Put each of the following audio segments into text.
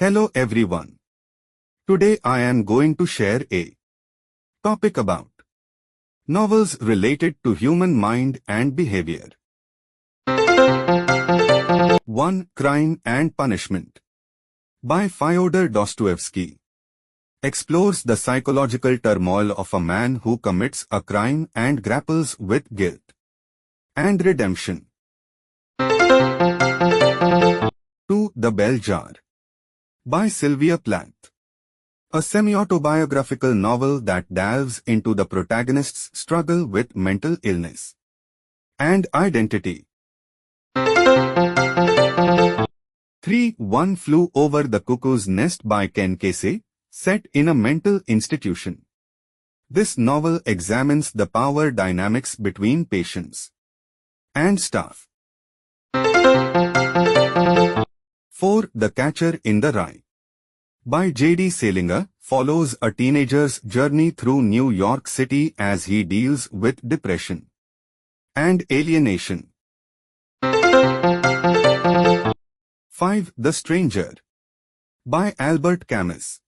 Hello everyone. Today I am going to share a topic about novels related to human mind and behavior. 1. Crime and Punishment by Fyodor Dostoevsky explores the psychological turmoil of a man who commits a crime and grapples with guilt and redemption. 2. The Bell Jar by Sylvia Plath, a semi-autobiographical novel that delves into the protagonist's struggle with mental illness and identity. 3. One Flew Over the Cuckoo's Nest by Ken Kesey, set in a mental institution. This novel examines the power dynamics between patients and staff. 4. The Catcher in the Rye by J.D. Salinger follows a teenager's journey through New York City as he deals with depression and alienation. 5. The Stranger by Albert Camus,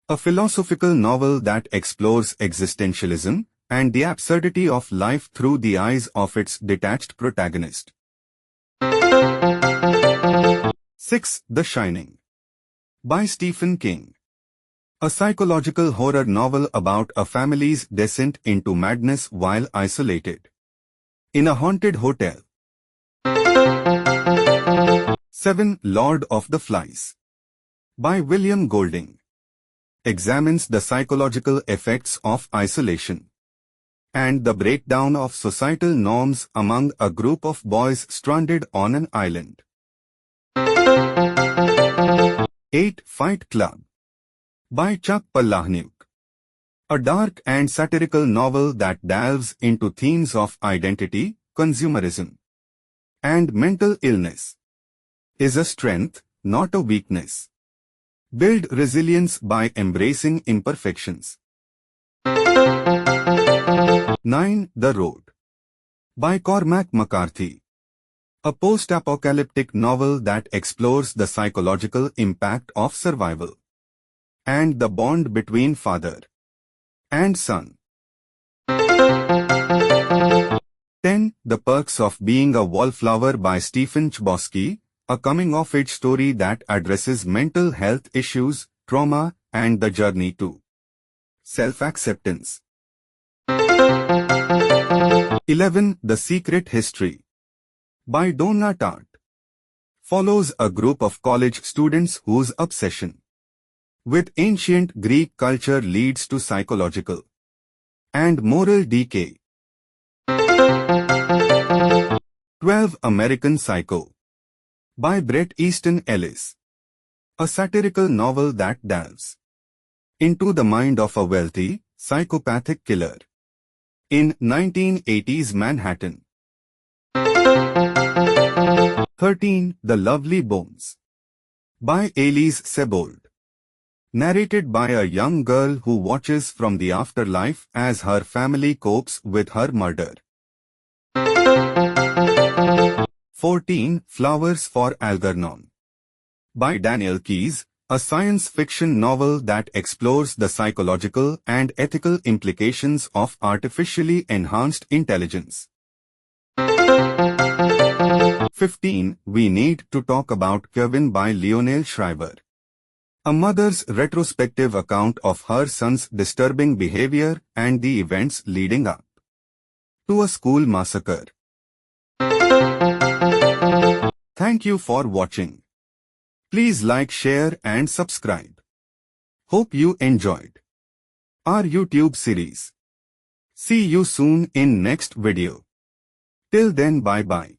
a philosophical novel that explores existentialism and the absurdity of life through the eyes of its detached protagonist. 6. The Shining by Stephen King, a psychological horror novel about a family's descent into madness while isolated in a haunted hotel. 7. Lord of the Flies by William Golding examines the psychological effects of isolation and the breakdown of societal norms among a group of boys stranded on an island. 8. Fight Club by Chuck Palahniuk, a dark and satirical novel that delves into themes of identity, consumerism, and mental illness. Is a strength, not a weakness. Build resilience by embracing imperfections. 9. The Road by Cormac McCarthy, a post-apocalyptic novel that explores the psychological impact of survival and the bond between father and son. 10. The Perks of Being a Wallflower by Stephen Chbosky, a coming-of-age story that addresses mental health issues, trauma, and the journey to self-acceptance. 11. The Secret History by Donna Tartt follows a group of college students whose obsession with ancient Greek culture leads to psychological and moral decay. 12. American Psycho by Bret Easton Ellis, a satirical novel that delves into the mind of a wealthy, psychopathic killer in 1980s Manhattan. 13. The Lovely Bones by Elise Sebold, narrated by a young girl who watches from the afterlife as her family copes with her murder. 14. Flowers for Algernon by Daniel Keyes, a science fiction novel that explores the psychological and ethical implications of artificially enhanced intelligence. 15. We Need to Talk About Kevin by Lionel Shriver, a mother's retrospective account of her son's disturbing behavior and the events leading up to a school massacre. Thank you for watching. Please like, share and subscribe. Hope you enjoyed our YouTube series. See you soon in next video. Till then, bye bye.